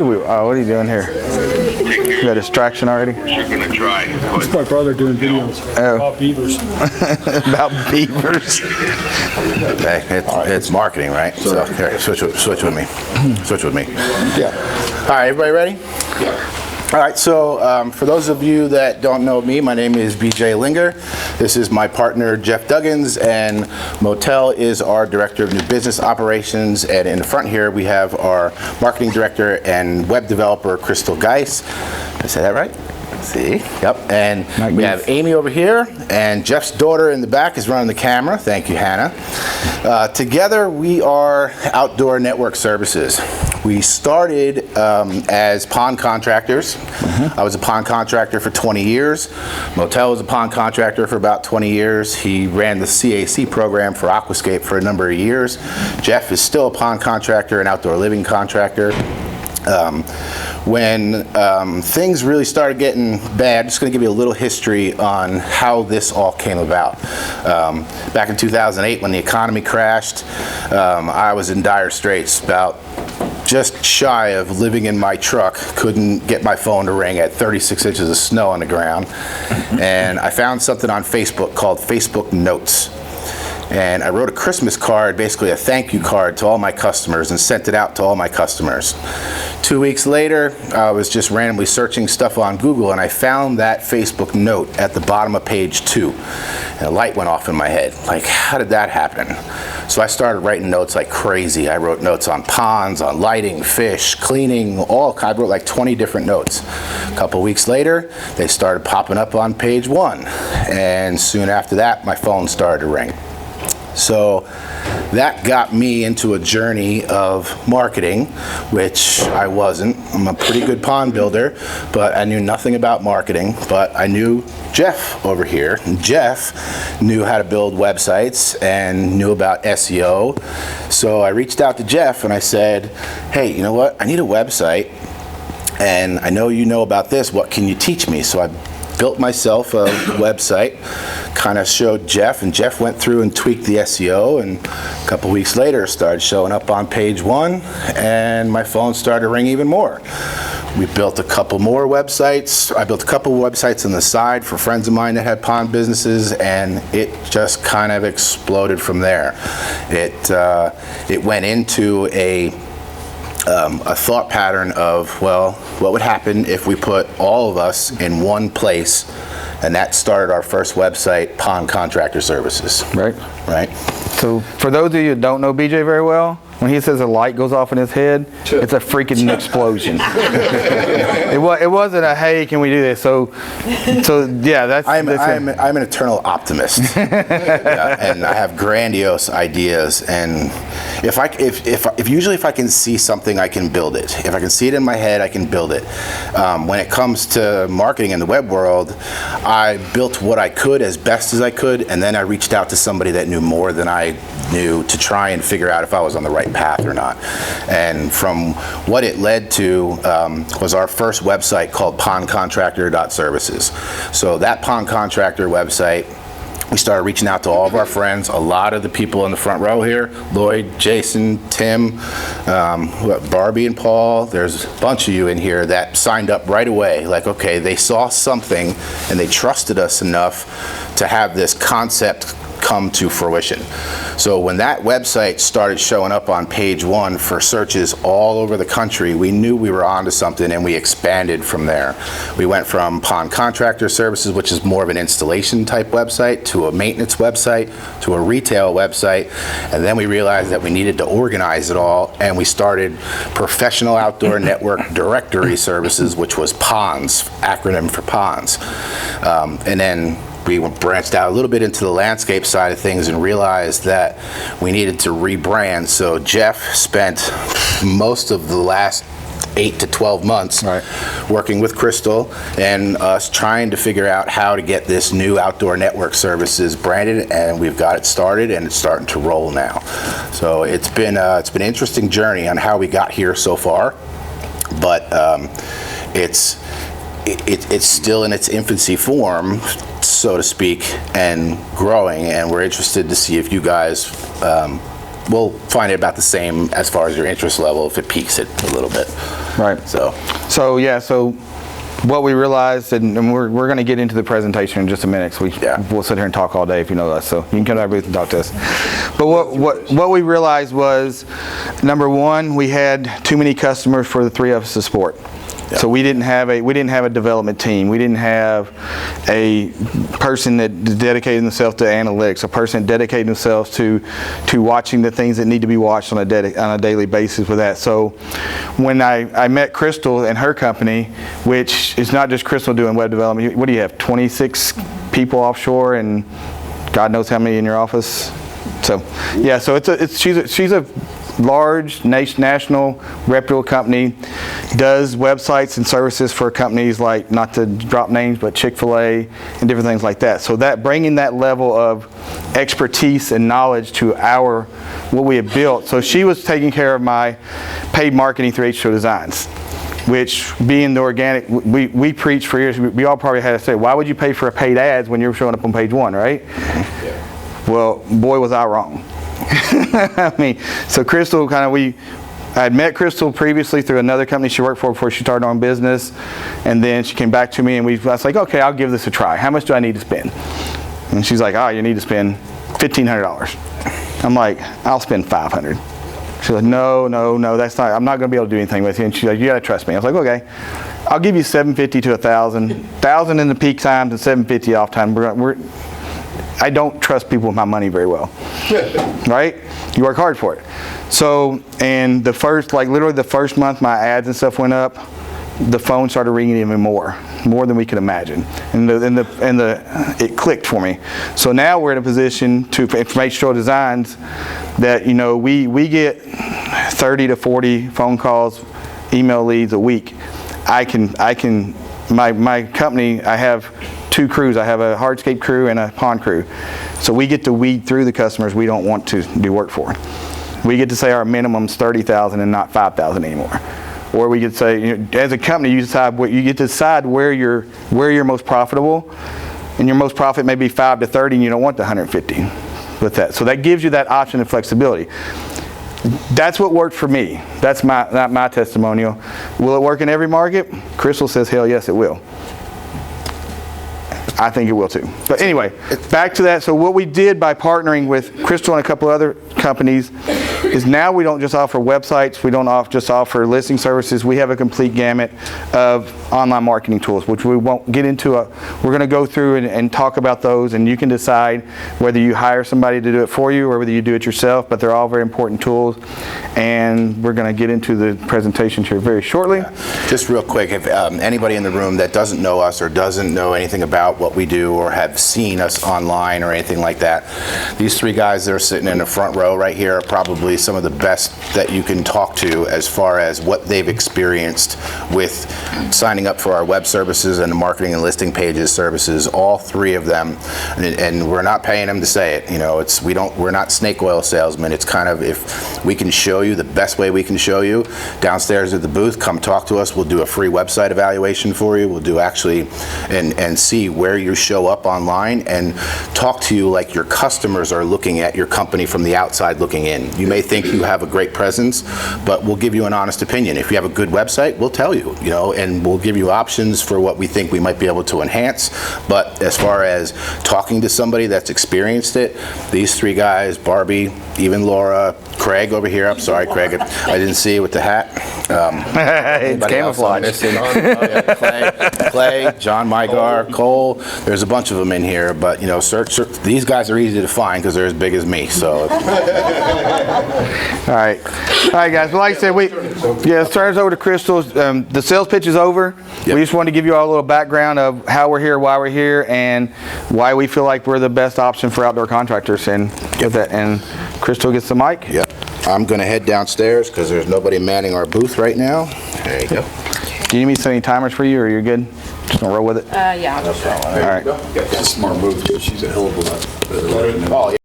What are you doing here? You got a distraction already? You're gonna try. It's my brother doing videos about beavers. About beavers. Okay, it's marketing, right? So here, switch with me. Switch with me. Yeah. All right, everybody ready? Yeah. All right, so for those of you that don't know me, my name is BJ Linger. This is my partner, Jeff Duggins, and Motel is our Director of New Business Operations. And in the front here, we have our Marketing Director and Web Developer, Crystal Geis. Did I say that right? See? Yep. And we have Amy over here, and Jeff's daughter in the back is running the camera. Thank you, Hannah. Together, we are Outdoor Network Services. We started as pond contractors. I was a pond contractor for 20 years. Motel was a pond contractor for about 20 years. He ran the CAC program for Aquascape for a number of years. Jeff is still a pond contractor and outdoor living contractor. When things really started getting bad, I'm just going to give you a little history on how this all came about. Back in 2008, when the economy crashed, I was in dire straits, about just shy of living in my truck. Couldn't get my phone to ring at 36 inches of snow on the ground. And I found something on Facebook called Facebook Notes. And I wrote a Christmas card, basically a thank you card to all my customers, and sent it out to all my customers. 2 weeks later, I was just randomly searching stuff on Google, and I found that Facebook note at the bottom of page 2. And a light went off in my head. Like, how did that happen? So I started writing notes like crazy. I wrote notes on ponds, on lighting, fish, cleaning, I wrote like 20 different notes. A couple weeks later, they started popping up on page 1. And soon after that, my phone started to ring. So that got me into a journey of marketing, which I wasn't. I'm a pretty good pond builder, but I knew nothing about marketing. But I knew Jeff over here. Jeff knew how to build websites and knew about SEO. So I reached out to Jeff and I said, hey, you know what? I need a website, and I know you know about this. What can you teach me? So I built myself a website, kind of showed Jeff, and Jeff went through and tweaked the SEO, and a couple weeks later started showing up on page 1, and my phone started to ring even more. We built a couple more websites. I built a couple websites on the side for friends of mine that had pond businesses, and it just kind of exploded from there. It went into a thought pattern of, well, what would happen if we put all of us in one place? And that started our first website, Pond Contractor Services. Right. Right. So for those of you who don't know BJ very well, when he says a light goes off in his head, it's a freaking explosion. It wasn't a, hey, can we do this? So yeah, that's. I'm an eternal optimist, yeah, and I have grandiose ideas. And if I can see something, I can build it. If I can see it in my head, I can build it. When it comes to marketing in the web world, I built what I could as best as I could, and then I reached out to somebody that knew more than I knew to try and figure out if I was on the right path or not. And from what it led to was our first website called pondcontractor.services. So that pond contractor website, we started reaching out to all of our friends, a lot of the people in the front row here, Lloyd, Jason, Tim, Barbie and Paul. There's a bunch of you in here that signed up right away. Like, okay, they saw something and they trusted us enough to have this concept come to fruition. So when that website started showing up on page 1 for searches all over the country, we knew we were onto something, and we expanded from there. We went from Pond Contractor Services, which is more of an installation type website, to a maintenance website, to a retail website, and then we realized that we needed to organize it all, and we started Professional Outdoor Network Directory Services, which was PONS, acronym for PONS. And then we branched out a little bit into the landscape side of things and realized that we needed to rebrand. So Jeff spent most of the last 8 to 12 months working with Crystal and us trying to figure out how to get this new Outdoor Network Services branded, and we've got it started and it's starting to roll now. So it's been an interesting journey on how we got here so far, but it's still in its infancy form, so to speak, and growing, and we're interested to see if you guys will find it about the same as far as your interest level, if it peaks it a little bit. Right. So yeah, so what we realized, and we're going to get into the presentation in just a minute, so we'll sit here and talk all day if you know us, so you can come to our booth and talk to us. But what we realized was, number one, we had too many customers for the three of us to support. So we didn't have a development team. We didn't have a person that dedicated themselves to analytics, a person that dedicated themselves to watching the things that need to be watched on a daily basis with that. So when I met Crystal and her company, which is not just Crystal doing web development. What do you have? 26 people offshore, and God knows how many in your office. So yeah, so she's a large national reputable company, does websites and services for companies like, not to drop names, but Chick-fil-A and different things like that. So that bringing that level of expertise and knowledge to what we have built. So she was taking care of my paid marketing through H2O Designs, which, being the organic, we preached for years. We all probably had to say, why would you pay for paid ads when you're showing up on page 1, right? Well, boy, was I wrong. I mean, so Crystal I had met Crystal previously through another company she worked for before she started her own business, and then she came back to me, and I was like, okay, I'll give this a try. How much do I need to spend? And she's like, you need to spend $1,500. I'm like, I'll spend $500. She's like, no, that's not. I'm not going to be able to do anything with you. And she's like, you got to trust me. I was like, okay, I'll give you $750 to $1,000, $1,000 in the peak times and $750 off time. I don't trust people with my money very well, right? You work hard for it. So, and literally the first month my ads and stuff went up, the phone started ringing even more than we could imagine, and it clicked for me. So now we're in a position from H2O Designs that we get 30 to 40 phone calls, email leads a week. My company, I have 2 crews. I have a hardscape crew and a pond crew. So we get to weed through the customers we don't want to do work for. We get to say our minimum's $30,000 and not $5,000 anymore. Or we get to say, as a company, you get to decide where you're most profitable, and your most profit may be 5 to 30, and you don't want the 150 with that. So that gives you that option and flexibility. That's what worked for me. That's not my testimonial. Will it work in every market? Crystal says, hell yes, it will. I think it will too. But anyway, back to that. So what we did by partnering with Crystal and a couple other companies is now we don't just offer websites, we don't just offer listing services, we have a complete gamut of online marketing tools, which we won't get into. We're going to go through and talk about those, and you can decide whether you hire somebody to do it for you or whether you do it yourself, but they're all very important tools, and we're going to get into the presentations here very shortly. Yeah. Just real quick, if anybody in the room that doesn't know us or doesn't know anything about what we do or have seen us online or anything like that, these 3 guys that are sitting in the front row right here are probably some of the best that you can talk to as far as what they've experienced with signing up for our web services and the marketing and listing pages services. All 3 of them, and we're not paying them to say it. We're not snake oil salesmen. It's kind of, if we can show you the best way we can show you, downstairs at the booth, come talk to us. We'll do a free website evaluation for you. We'll do and see where you show up online and talk to you like your customers are looking at your company from the outside looking in. You may think you have a great presence, but we'll give you an honest opinion. If you have a good website, we'll tell you, and we'll give you options for what we think we might be able to enhance. But as far as talking to somebody that's experienced it, these 3 guys, Barbie, even Laura, Craig over here, I'm sorry, Craig, I didn't see you with the hat. It's camouflage. Clay, John Mygar, Cole, there's a bunch of them in here, but search, these guys are easy to find because they're as big as me, so. All right, guys. Well, like I said, let's turn this over to Crystal. The sales pitch is over. Yep. We just wanted to give you all a little background of how we're here, why we're here, and why we feel like we're the best option for outdoor contractors. And get that. And Crystal gets the mic. Yep. I'm going to head downstairs because there's nobody manning our booth right now. There you go. Do you need me to set any timers for you, or you're good? Just gonna roll with it? Yeah. All right. Got a smart move. She's a hell of a lot better. Oh, yeah.